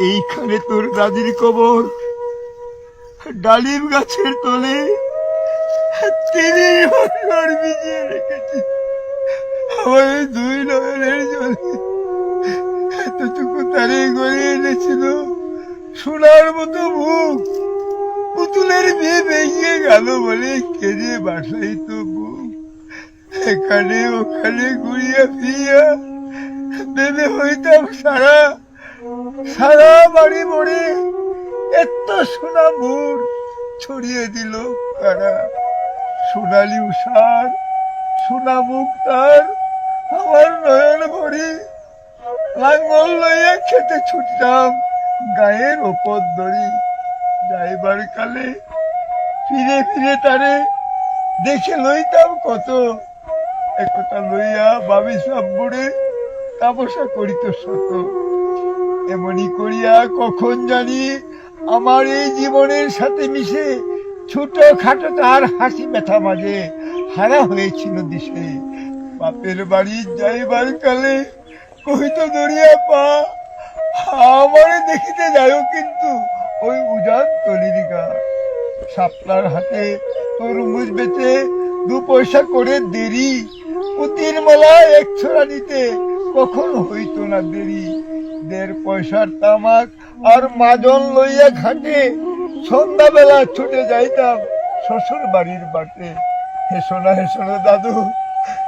এইখানে তোর দাদির কবর, ডালিম গাছের তলে 30 বছর ভিজিয়ে রেখেছি। আমার এই দুই নয়নের জলে এতটুকু তারে গড়িয়ে এনেছিল সোনার মতো মুখ, পুতুলের বিয়ে ভেঙে গেল বলে কেঁদে বাসাই তো মুখ। এখানে ওখানে ঘুরিয়া ফিরিয়া ভেবে হইতাম সারা সারা বাড়ি মরে, এত সোনা মুর ছড়িয়ে দিল কারা। সোনালি উষার সোনা মুখ তার আমার নয়ন ভরে, লাঙ্গল লইয়া খেতে ছুটতাম গায়ের ওপর দড়ি। যাইবার কালে ফিরে ফিরে তারে দেখে লইতাম কত, একথা লইয়া ভাবি সব বুড়ে তাপসা করিত শত। এমনি করিয়া কখন জানি আমার এই জীবনের সাথে মিশে ছোট খাটো তার হাসি ব্যথা মাঝে হারা হয়েছিল দিশে। বাপের বাড়ি যাইবার কালে কহিত দরিয়া পা, আমারে দেখিতে যাইও কিন্তু ওই উজান তলির গা। শাপলার হাতে তরমুজ বেচে 2 পয়সা করে দেরি, পুতির মালা 1 ছড়া নিতে কখন হইত না দেরি। 1.5 পয়সার তামাক আর মাজন লইয়া ঘাটে সন্ধ্যাবেলা ছুটে যাইতাম শ্বশুর বাড়ির বাটে। হেসোনা হেসোনা দাদু,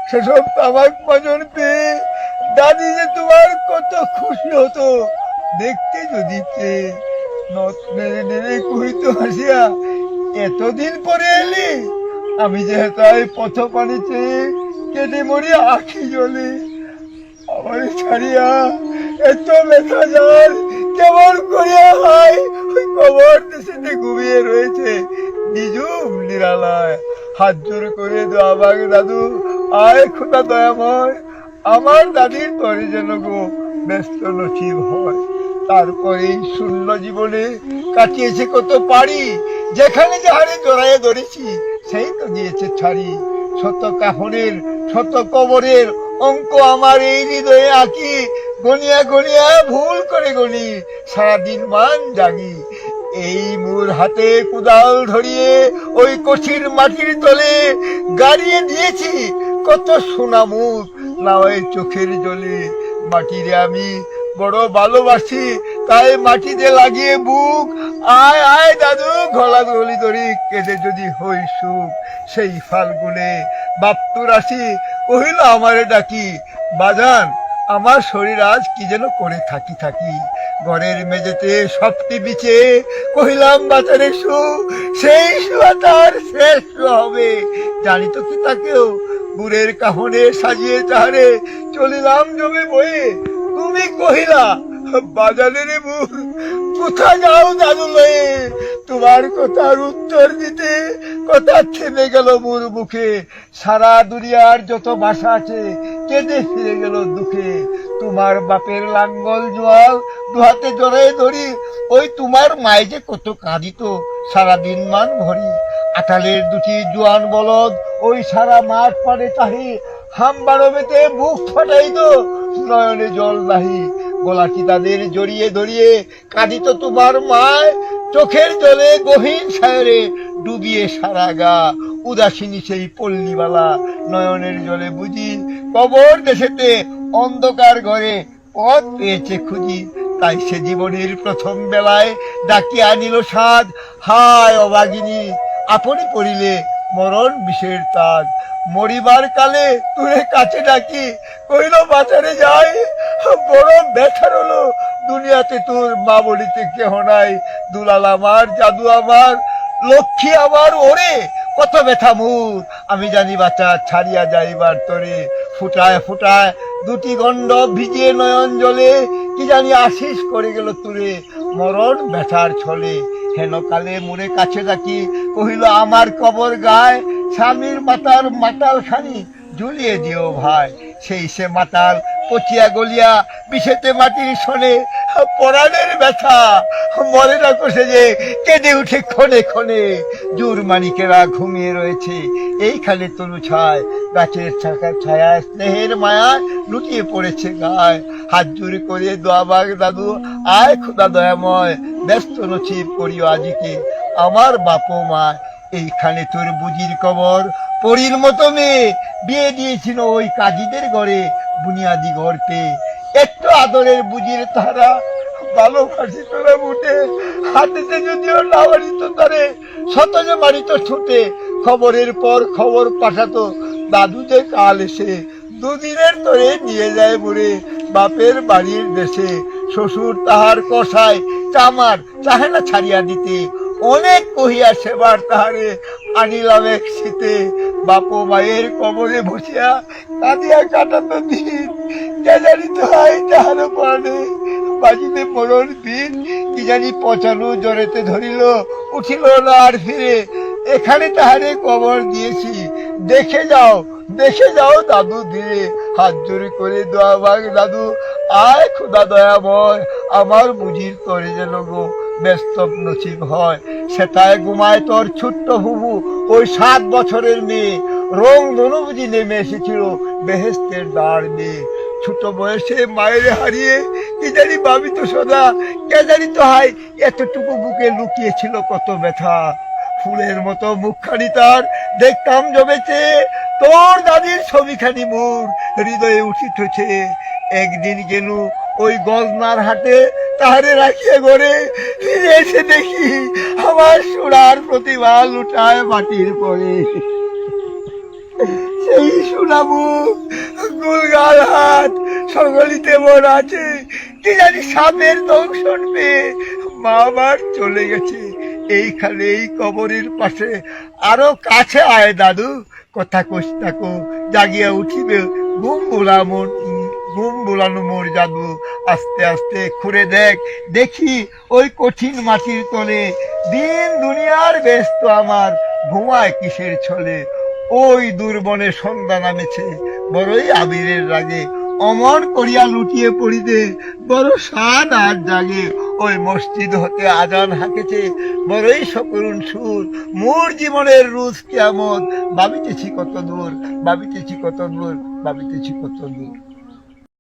সেসব তামাক মাজন পেয়ে দাদি যে তোমার কত খুশি হতো দেখতে যদি পেয়ে। নথ নেড়ে নেড়ে কহিত হাসিয়া, এতদিন পরে এলি? আমি যে তাই পথ পানি চেয়ে কেটে মরি আখি জলে। আমার ছাড়িয়া এত লেখা যার কেমন করিয়া হয় ওই কবর দেশেতে ঘুমিয়ে রয়েছে নিজুম নিরালায়। হাত জোর করে দোয়া মাগে দাদু, আয় খোদা দয়াময়, আমার দাদির তরে যেন গো ব্যস্ত নসিব হয়। তারপরে শূন্য জীবনে কাটিয়েছে কত পারি, যেখানে যাহারে জড়াইয়ে ধরেছি সেই তো দিয়েছে ছাড়ি। শত কাফনের শত কবরের অঙ্ক আমার এই হৃদয়ে আঁকি, গনিয়া গনিয়া ভুল করে গনি সারাদিন মান জাগি। এই মোর হাতে কুদাল ধরিয়ে ওই কঠিন মাটির তলে গাড়িয়ে দিয়েছি কত সোনা মুখ নাওয়ে চোখের জলে। মাটিরে আমি বড় ভালোবাসি, তাই মাটিতে লাগিয়ে বুক। আয় আয় দাদু, গলা গলি ধরি কেঁদে যদি হই সুখ। সেই ফাল্গুনে বাপ্তুর আসি কহিল আমারে ডাকি, বাজান আমার শরীর আজ কি যেন করে থাকি থাকি। ঘরের মেঝেতে সবটি বিছে কহিলাম বাজারে শু, সেই শুয়া তার শেষ শুয়া হবে। জানি তো কি তাকেও গুড়ের কাহনে সাজিয়ে তাহারে চলিলাম জমে বয়ে। তুমি কহিলা বাজারে রে বুর, কোথা যাও দাদু লয়ে? তোমার কথার উত্তর দিতে কথা থেমে গেল মোর মুখে। সারা দুনিয়ার যত ভাষা আছে কেঁদে ফিরে গেল দুঃখে। তোমার বাপের লাঙ্গল জোয়াল দুহাতে জড়াই ধরি, ওই তোমার মায়ে যে কত কাঁদিত সারাদিন মান ভরি। আটালের 2টি জোয়ান বলদ ওই সারা মাঠ পাড়ে চাহি, হামবারবেতে বুক ফাটাইত নয়নে জল নাহি। গলাটি তাদের জড়িয়ে ধরিয়ে কাঁদিত তোমার মায়, চোখের জলে গহীন সায়রে ডুবিয়ে সারা গা। উদাসিনী সেই পল্লীবালা নয়নের জলে বুঝি, কবর দেশেতে অন্ধকার ঘরে পথ পেয়েছে খুঁজি। তাই সে জীবনের প্রথম বেলায় ডাকিয়া আনিল সাজ, হায় অবাগিনী আপনি পড়িলে মরণ বিষের তাজ। মরিবার কালে তুলে কাছে ডাকি কইল বাজারে যাই, বড় ব্যথার হলো দুনিয়াতে তোর মা বলিতে কেহ নাই। দুলাল আমার, জাদু আমার, লক্ষ্মী আমার, ওরে কত ব্যথা মুর। আমি জানি বাচ্চা ছাড়িয়া যাইবার তরে, ফুটায় ফুটায় 2টি গণ্ড ভিজিয়ে নয়ন জলে, কি জানি আশিস করে গেল তুরে মরণ ব্যথার ছলে। হেন কালে মোরে কাছে ডাকি কহিল আমার কবর গায়, স্বামীর মাতার মাতাল খানি ঝুলিয়ে দিও ভাই। সেই সে মাতাল পচিয়া গলিয়া বিষেতে মাটির শোনে, পরাণের ব্যথা মরে না কষে যে কেঁদে উঠে ক্ষণে ক্ষণে। জোর মানিকেরা ঘুমিয়ে রয়েছে এইখানে তনু ছায়, গাছের ছায়া স্নেহের মায়া লুটিয়ে পড়েছে গায়ে। হাত জোর করে দোয়া বাগ দাদু, আয় খোদা দয়াময়, ব্যস্ত নছিব করিও আজিকে আমার বাপ মা। এইখানে তোর বুঝির কবর, পরীর মতো মেয়ে বিয়ে দিয়েছিল ওই কাজীদের ঘরে বুনিয়াদি ঘর পেয়ে। একটু আদরের বুঝির তারা ভালোবাসি তোরা উঠে, হাতেতে যদিও না মারিত তারে শতজ মারিত ছুটে। খবরের পর খবর পাঠাতো দাদু যে কাল এসে, দুদিনের তরে নিয়ে যায় বুড়ে বাপের বাড়ির দেশে। শ্বশুর তাহার কষায় চামার চাহে না ছাড়িয়া দিতে, অনেক কহিয়া সেবার তাহারে আনিলাম এক শীতে। বাপ মায়ের কবরে বসিয়া কাঁদিয়া কাটাতো দিন, কে জানি তো হয় তাহার পানে বাজিতে পড়ন দিন। কি জানি পচানো জ্বরেতে ধরিল, উঠিল না আর ফিরে। এখানে তাহারে কবর দিয়েছি, দেখে যাও দেখে যাও দাদু ধীরে। হাত জোরে করে দোয়া ভাগ দাদু, আয় খোদা দয়াময়, আমার বুঝির তরে যেন গো ব্যস্ত নসিব হয়। সেটায় ঘুমায় তোর ছোট্ট হুবু ওই 7 বছরের মেয়ে, রং ধনু বুঝি নেমে এসেছিল বেহেস্তের দ্বার দিয়ে। ছোট বয়সে মায়ের হারিয়ে কি জানি ভাবি তো সদা, কে জানি তো হাই এতটুকু বুকে লুকিয়েছিল কত ব্যথা। ফুলের মতো মুখখানি তার দেখতাম জমেছে, তোর দাদির ছবিখানি মোর হৃদয়ে উঠিতেছে। একদিন গেল ওই গজনার হাটে তাহারে রাখিয়ে ঘরে, ফিরে এসে দেখি আমার সোনার প্রতিভা লুটায় মাটির পরে। সেই সোনামু গুলগাল হাত সকলিতে মন আছে, কি জানি সাপের দংশন পেয়ে মা আমার চলে গেছে। এইখানে এই কবরের পাশে আরো কাছে আয় দাদু, কথা কস থাকো জাগিয়া উঠিবে ঘুম বোলানো মোর জাদু। আস্তে আস্তে খুঁড়ে দেখ দেখি ওই কঠিন মাটির তলে, দিন দুনিয়ার ব্যস্ত আমার ঘুমায় কিসের ছলে। ওই দুর্বনে সন্ধ্যা নামেছে বড়ই আবিরের রাগে, অমর করিয়া লুটিয়ে পড়িতে বড় সাদ আর জাগে। ওই মসজিদ হতে আজান হাঁকেছে বড়ই সকরুণ সুর, মোর জীবনের রুজ কেমন ভাবিতেছি কত দূর, ভাবিতেছি কত দূর, ভাবিতেছি কত দূর।